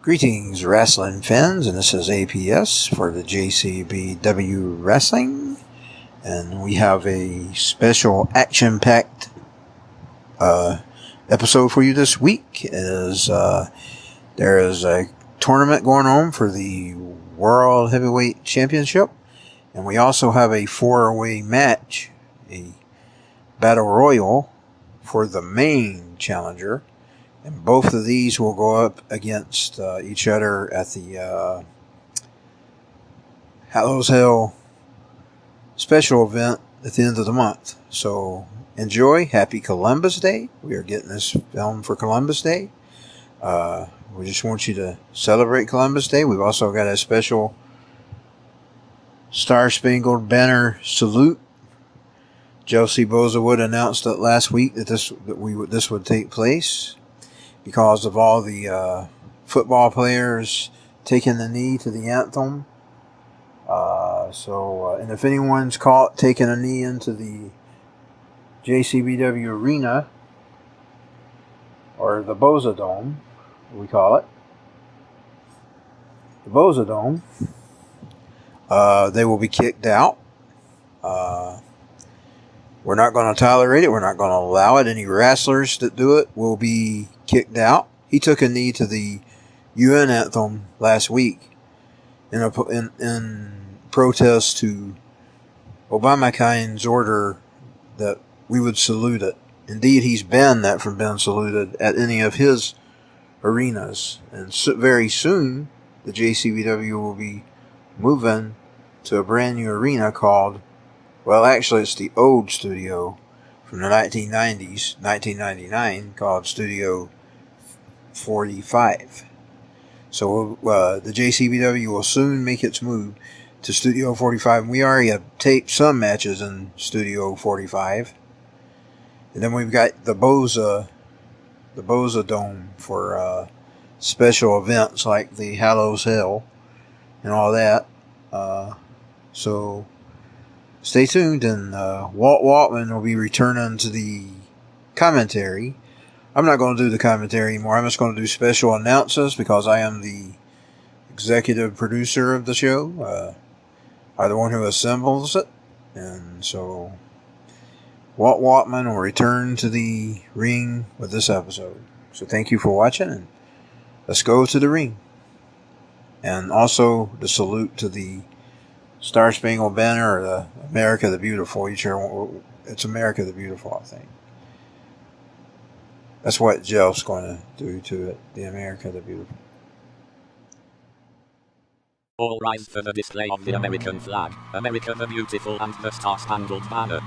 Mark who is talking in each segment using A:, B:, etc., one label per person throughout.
A: Greetings, wrestling fans, and this is APS for the jCbW Wrestling, and we have a special action-packed episode for you this week. There is a tournament going on for the World Heavyweight Championship, and we also have a four-way match, a Battle Royal for the main challenger. And both of these will go up against each other at the Hallows Hell special event at the end of the month. So enjoy. Happy Columbus Day. We are getting this film for Columbus Day. We just want you to celebrate Columbus Day. We've also got a special Star Spangled Banner salute. Chelsea Bozawood announced it last week that this would take place, because of all the football players taking the knee to the anthem. And if anyone's caught taking a knee into the jCbW Arena, or the Boza Dome, we call it, the Boza Dome, they will be kicked out. We're not going to tolerate it. We're not going to allow it. Any wrestlers that do it will be kicked out. He took a knee to the UN anthem last week in protest to Obamacai's order that we would salute it. Indeed, he's banned that from being saluted at any of his arenas. And very soon, the jCbW will be moving to a brand new arena called, well, actually, it's the old studio from the 1990s, 1999, called Studio 45. So the jCbW will soon make its move to Studio 45. We already have taped some matches in Studio 45. And then we've got the Boza Dome for special events like the Hallows Hell and all that. So stay tuned, and Walt Waltman will be returning to the commentary. I'm not going to do the commentary anymore. I'm just going to do special announcements because I am the executive producer of the show. I'm the one who assembles it. And so Walt Waltman will return to the ring with this episode. So thank you for watching, and let's go to the ring. And also the salute to the Star Spangled Banner, or the America the Beautiful. It's America the Beautiful, I think. That's what Jeff's going to do to it. The America the Beautiful.
B: All rise for the display of the American flag, America the Beautiful, and the Star Spangled Banner.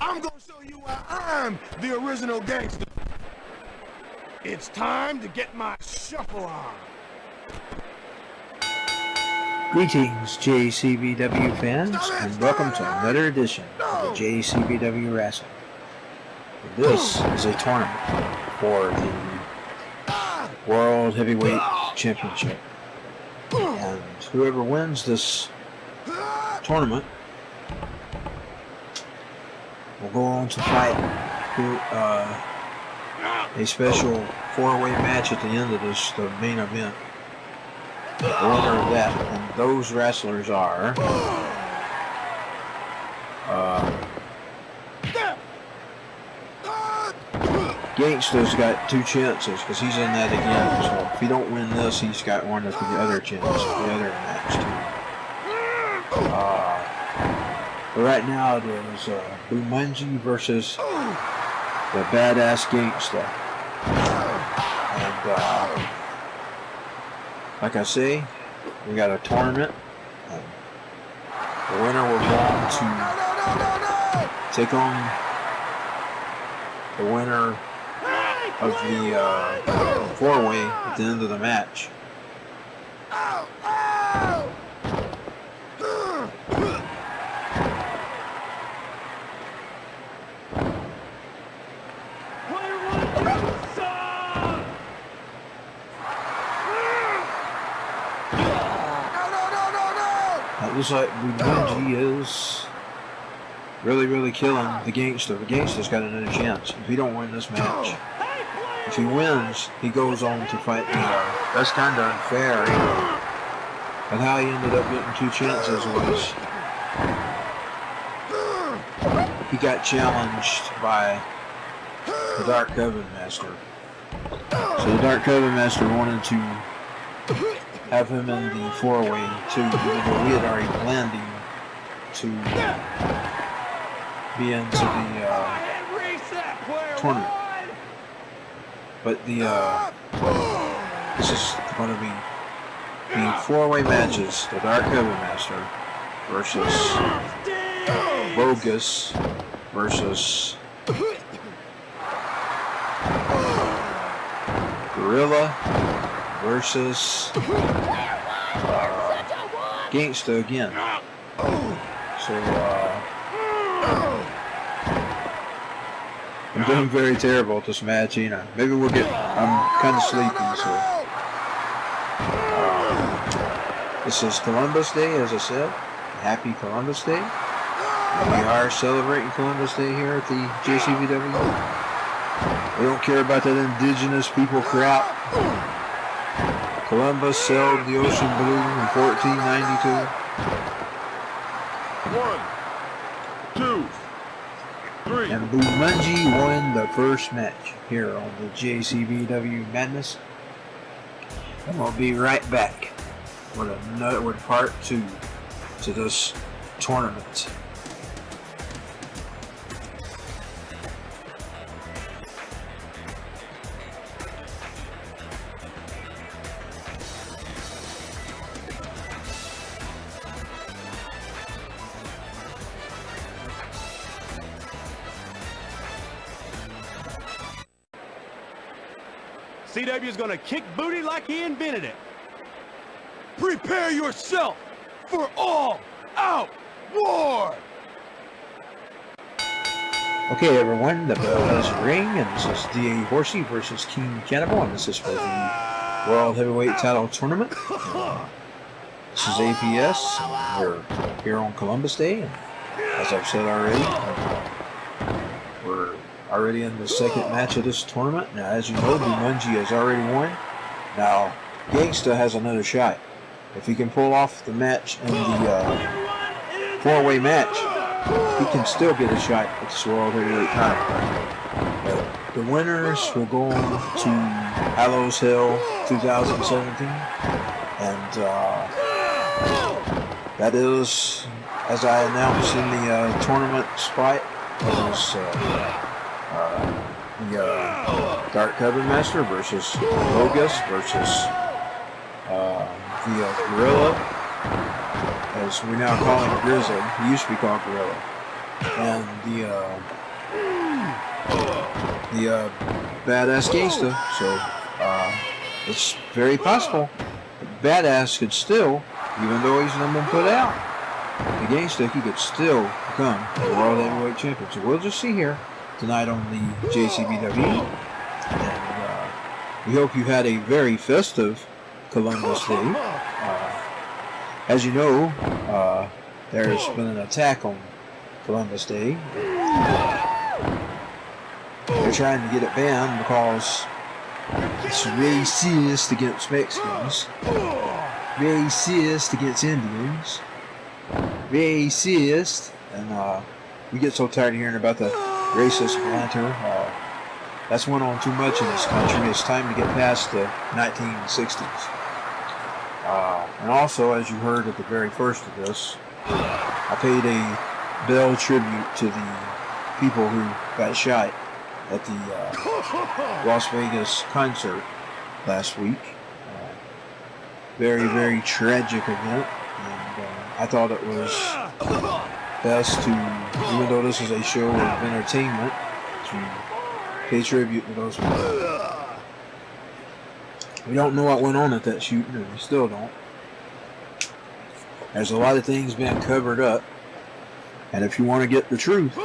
C: I'm gonna show you why I'm the original gangster. It's time to get my shuffle on.
A: Greetings, jCbW fans, and welcome to another edition of the jCbW Wrestling. This is a tournament for the World Heavyweight Championship, and whoever wins this tournament will go on to fight a special 4-way match at the end of this, the main event. The winner of that, and those wrestlers are Gangsta's got 2 chances because he's in that again. So if he don't win this, he's got one of the other chances, the other match too. But right now it is Bumanji versus the Badass Gangsta, and like I say, we got a tournament. The winner will go on to take on the winner of the 4-way at the end of the match. It looks like Bumanji is really killing the Gangster. The Gangster's got another chance if he don't win this match. If he wins, he goes on to fight Nero. That's kind of unfair, but how he ended up getting 2 chances was he got challenged by the Dark Coven Master. So the Dark Coven Master wanted to have him in the 4-way too, even though we had already planned him to be into the tournament. But this is going to be the 4-way matches: the Dark Coven Master versus Bogus versus Gorilla versus Gangsta again. So I'm doing very terrible at this match, you know. Maybe we'll get. I'm kind of sleepy, so This is Columbus Day, as I said. Happy Columbus Day. We are celebrating Columbus Day here at the jCbW. We don't care about that indigenous people crap. Columbus sailed the ocean blue in 1492.
C: 1, 2, 3.
A: And Bumunji won the first match here on the jCbW Madness. And we'll be right back with part 2 to this tournament.
C: CW is gonna kick booty like he invented it. Prepare yourself for all-out war!
A: Okay, everyone, the bell has ring, and this is D.A. Horsey versus King Cannibal, and this is for the World Heavyweight Title Tournament. This is APS. We're here on Columbus Day, and as I've said already, we're already in the second match of this tournament. Now, as you know, Bumunji has already won. Now, Gangsta has another shot. If he can pull off the match in the four-way match, he can still get a shot at this World Heavyweight title. The winners will go on to Hallows Hill 2017, and that is, as I announced in the tournament spot, is the Dark Coven Master versus Bogus versus the Gorilla, as we now call him Grizzly. He used to be called Gorilla. And the Badass Gangsta. So it's very possible that Badass could still, even though he's not been put out, the Gangsta, he could still become the World Heavyweight Champion. So we'll just see here tonight on the jCbW. And we hope you had a very festive Columbus Day. As you know, there's been an attack on Columbus Day. They're trying to get it banned because it's racist against Mexicans, racist against Indians, racist, and we get so tired of hearing about the racist banter. That's went on too much in this country. It's time to get past the 1960s. And also, as you heard at the very first of this, I paid a bell tribute to the people who got shot at the Las Vegas concert last week. Very, very tragic event, and I thought it was best to, even though this is a show of entertainment, to pay tribute to those people. We don't know what went on at that shooting, and we still don't. There's a lot of things being covered up, and if you want to get the truth, you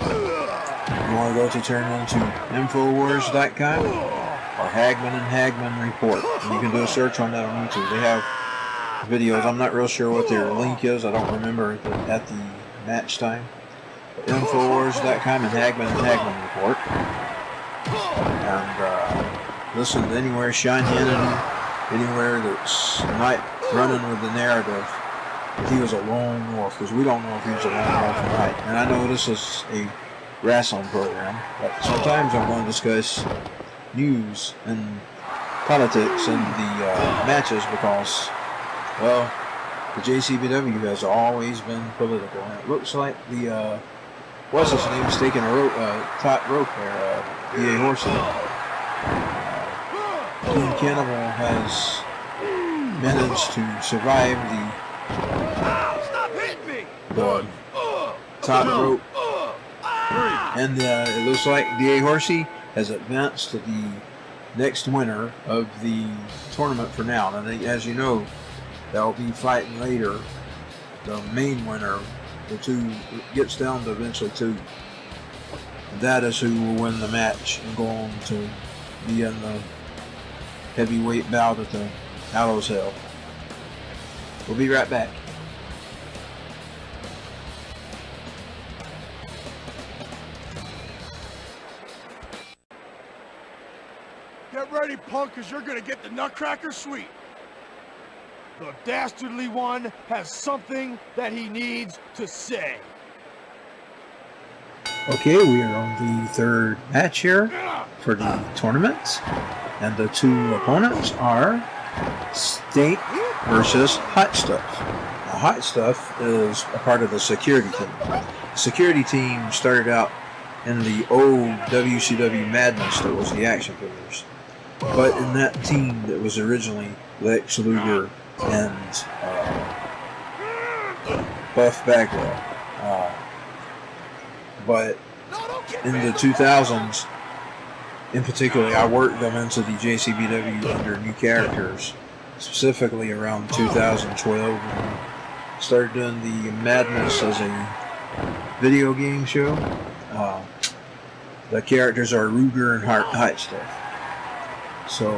A: want to go to turn into Infowars.com or Hagman and Hagman Report. And you can do a search on that on YouTube. They have videos. I'm not real sure what their link is. I don't remember at the match time. But Infowars.com and Hagman Report. And listen to anywhere Sean Hannity, anywhere that's not running with the narrative that he was a lone wolf, because we don't know if he was a lone wolf or not. And I know this is a wrestling program, but sometimes I'm going to discuss news and politics in the matches because, well, the jCbW has always been political, and it looks like the what's his name is taking a top rope there, D.A. Horsey. King Cannibal has managed to survive the top rope, and it looks like D.A. Horsey has advanced to the next winner of the tournament for now. And as you know, they'll be fighting later. The main winner, the two, gets down to eventually two. And that is who will win the match and go on to be in the heavyweight bout at the Hallows Hill. We'll be right back.
C: Get ready, punk, because you're going to get the Nutcracker Suite. The dastardly one has something that he needs to say.
A: Okay, we are on the third match here for the tournament. And the two opponents are Stink versus Hot Stuff. Now, Hot Stuff is a part of the security team. The security team started out in the old WCW Madness that was the action figures. But in that team that was originally Lex Luger and Buff Bagwell. But in the 2000s, in particular, I worked them into the jCbW under new characters, specifically around 2012, and started doing the Madness as a video game show. The characters are Ruger and Hot Stuff. So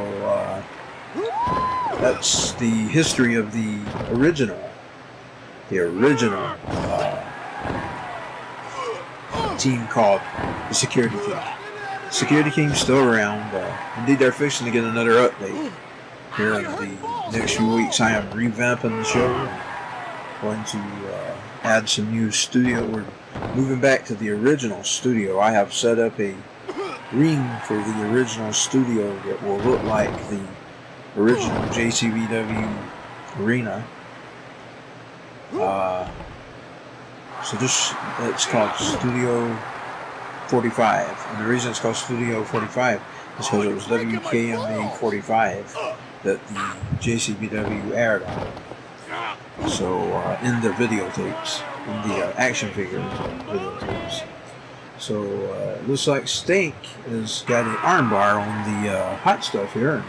A: that's the history of the original team called the security team. The security team's still around. Indeed, they're fixing to get another update here in the next few weeks. I am revamping the show. Going to add some new studio. We're moving back to the original studio. I have set up a ring for the original studio that will look like the original jCbW arena. So it's called Studio 45, and the reason it's called Studio 45 is because it was WKMA 45 that the jCbW aired on. So in the videotapes, in the action figure videotapes. So it looks like Stink has got an armbar on the Hot Stuff here, and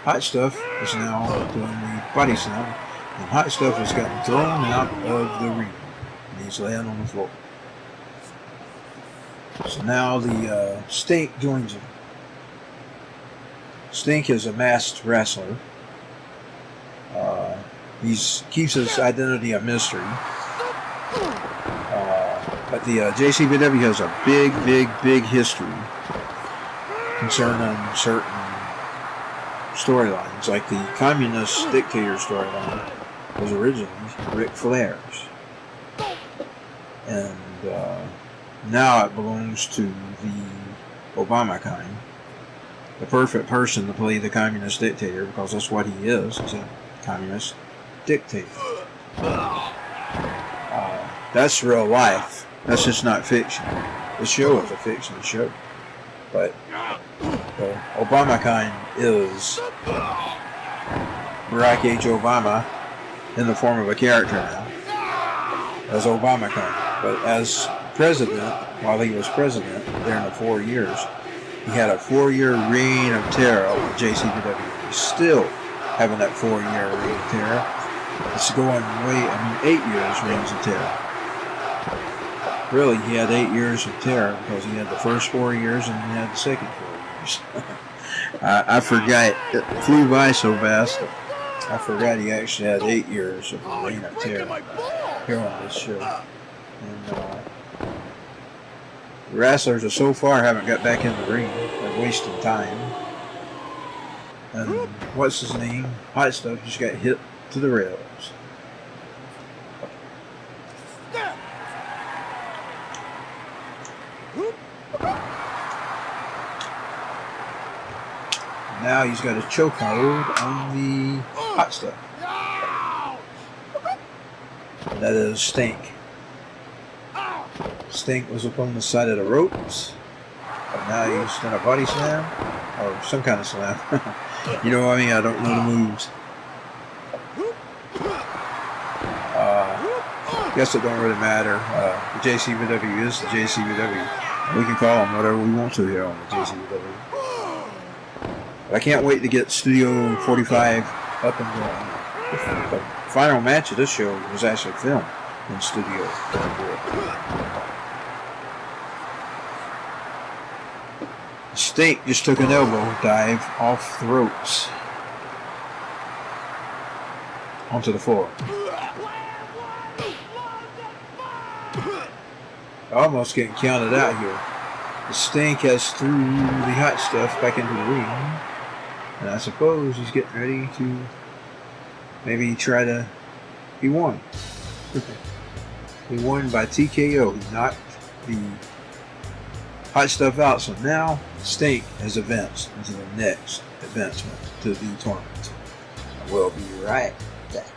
A: Hot Stuff is now doing the body slam, and Hot Stuff has gotten thrown out of the ring. He's laying on the floor. So now the Stink joins him. Stink is a masked wrestler. He keeps his identity a mystery. But the jCbW has a big history concerning certain storylines, like the communist dictator storyline was originally Ric Flair's. And now it belongs to the Obama kind. The perfect person to play the communist dictator, because that's what he is. He's a communist dictator. That's real life. That's just not fiction. The show is a fiction show. But the Obama kind is Barack H. Obama in the form of a character now. As Obama kind. But as president, while he was president during the 4 years, he had a 4-year reign of terror over jCbW. He's still having that 4-year reign of terror. It's going 8 years reigns of terror. Really, he had 8 years of terror because he had the first 4 years and he had the second 4 years. I forgot. It flew by so fast. I forgot he actually had 8 years of reign of terror here on this show. And the wrestlers so far haven't got back in the ring. They're wasting time. And what's his name? Hot Stuff just got hit to the rails. Now he's got a chokehold on the Hot Stuff. And that is Stink. Stink was up on the side of the ropes, but now he's done a body slam, or some kind of slam. You know what I mean? I don't know the moves. Guess it don't really matter. The jCbW is the jCbW. We can call them whatever we want to here on the jCbW. But I can't wait to get Studio 45 up and going. The final match of this show was actually filmed in Studio 44. Stink just took an elbow dive off the ropes. onto the floor. Almost getting counted out here. The Stink has threw the hot stuff back into the ring. And I suppose he's getting ready to maybe try to... He won. He won by TKO. He knocked the hot stuff out. So now Stink has advanced into the next advancement to the tournament. We'll be right back.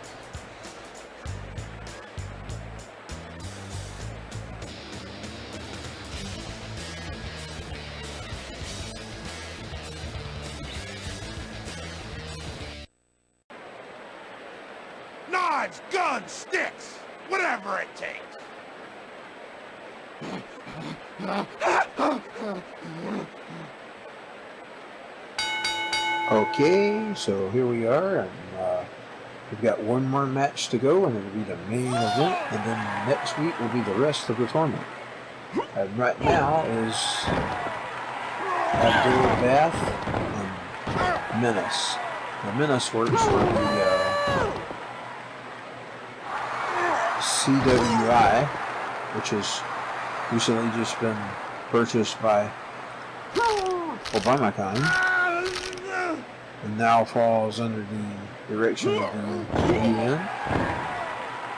C: Knives, guns, sticks, whatever it takes.
A: Okay, so here we are, and we've got one more match to go, and it'll be the main event, and then next week will be the rest of the tournament. And right now is Abdul Bath and Menace. Now Menace works for the CWI, which has recently just been purchased by Obamacon, and now falls under the direction of the UN,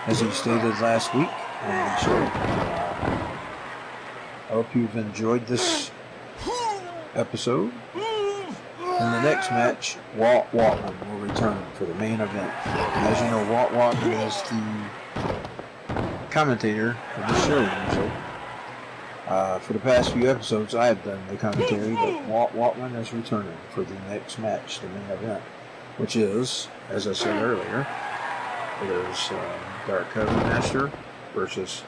A: as he stated last week on the show. I hope you've enjoyed this episode. In the next match, Walt Waltman will return for the main event. And as you know, Walt Waltman is the commentator for the show usually. For the past few episodes, I have done the commentary, but Walt Waltman is returning for the next match, the main event, which is, as I said earlier, it is Dark Coven Master versus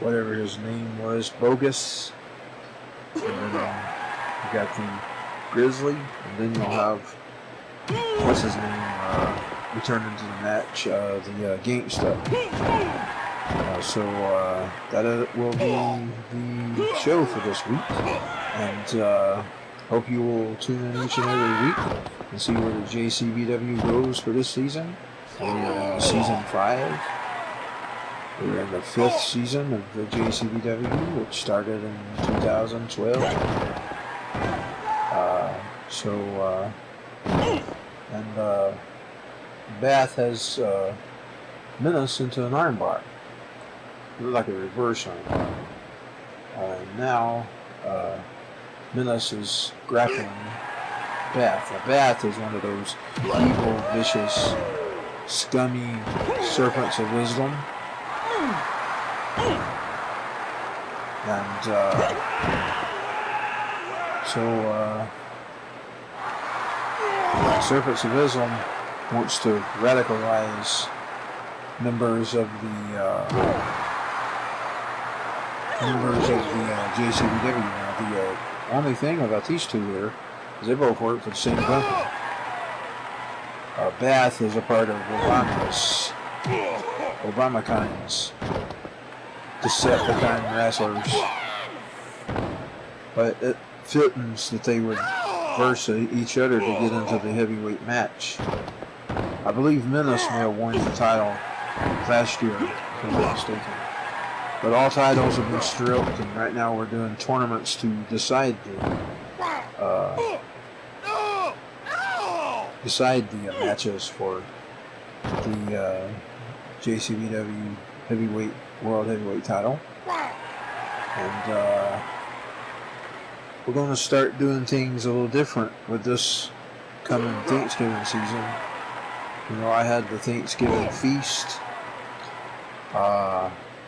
A: whatever his name was, Bogus. And then you got the Grizzly, and then you'll have, what's his name, returning to the match, the Gangsta. So that will be the show for this week, and hope you will tune in each and every week and see where the jCbW goes for this season. We're in season 5. We're in the 5th season of the jCbW, which started in 2012. Bath has Menace into an armbar. It looked like a reverse armbar. Now Menace is grappling Bath. Now Bath is one of those evil, vicious, scummy serpents of Islam. And Serpents of Islam wants to radicalize members of the jCbW. Now, the only thing about these two here is they both work for the same company. Bath is a part of Obamacon's Decepticon wrestlers, but it fittens that they would verse each other to get into the heavyweight match. I believe Menace may have won the title last year, if I'm not mistaken. But all titles have been stripped, and right now we're doing tournaments to decide the matches for the jCbW World Heavyweight title. And we're going to start doing things a little different with this coming Thanksgiving season. You know, I had the Thanksgiving feast.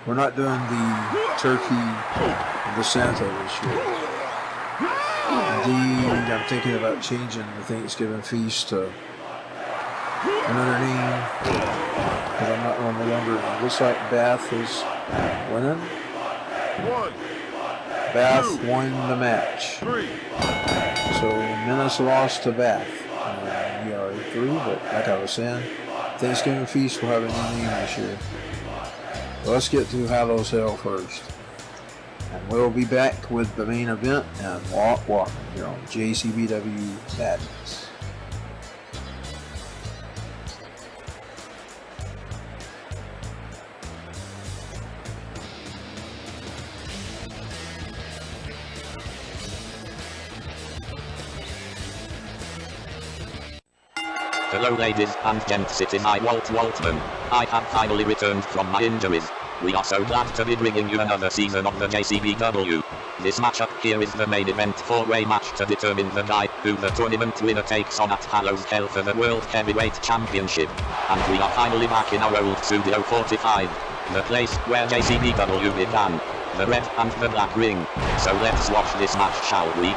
A: We're not doing the turkey and the Santa this year. Indeed, I'm thinking about changing the Thanksgiving feast to another name, because I'm not no longer. It looks like Bath is winning. Bath won the match. So Menace lost to Bath. We are 3, but like I was saying, Thanksgiving feast will have a new name this year. So let's get to Hallows Hell first. And we'll be back with the main event and Walt Walker here on jCbW Madness.
B: Hello ladies and gents, it is I, Walt Waltman. I have finally returned from my injuries. We are so glad to be bringing you another season of the jCbW. This matchup here is the main event 4-way match to determine the guy who the tournament winner takes on at Hallows Hell for the World Heavyweight Championship. And we are finally back in our old Studio 45, the place where jCbW began, the red and the black ring. So let's watch this match, shall we?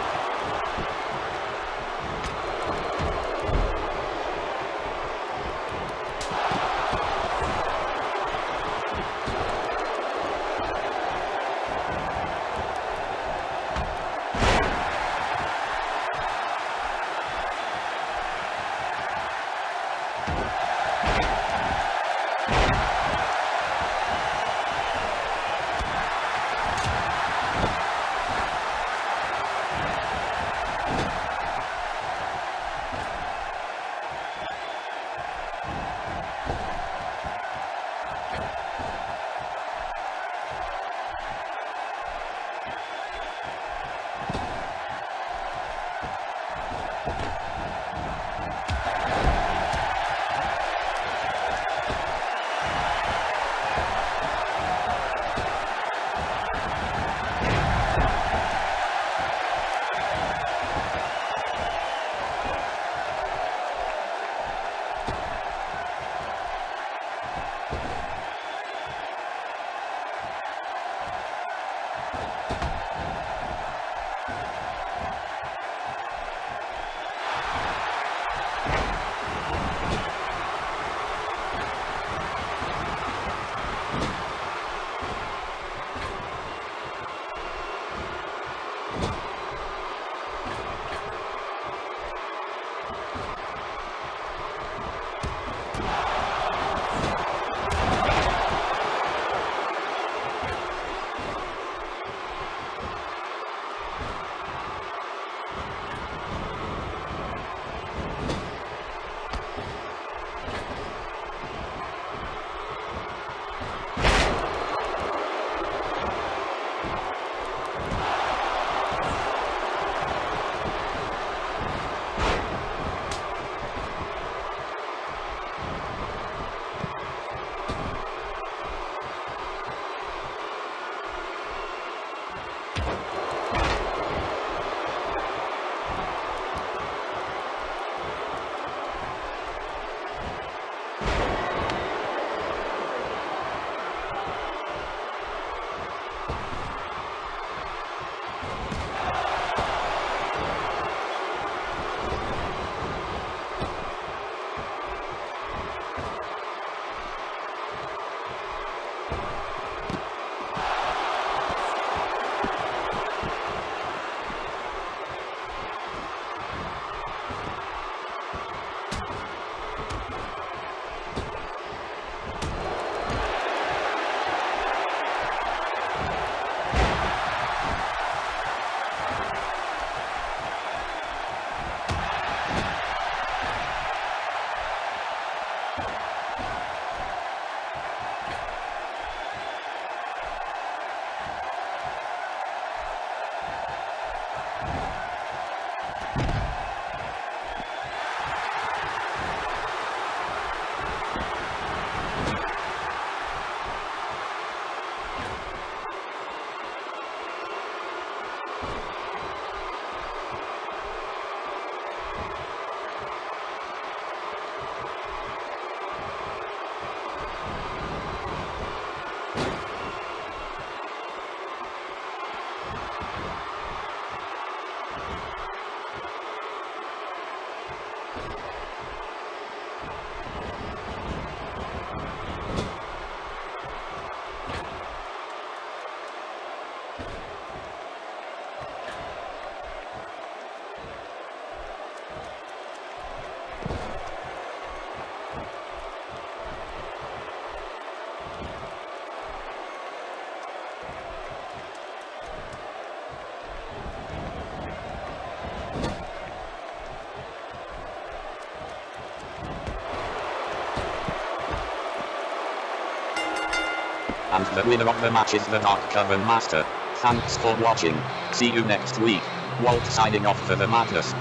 B: And the winner of the match is the Dark Coven Master. Thanks for watching. See you next week. Walt signing off for the Madness.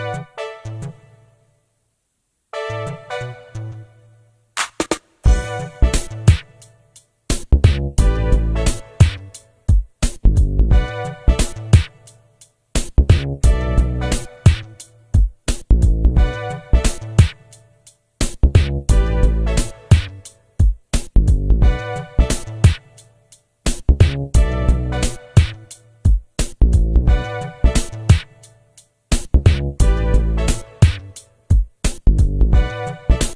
D: Bye.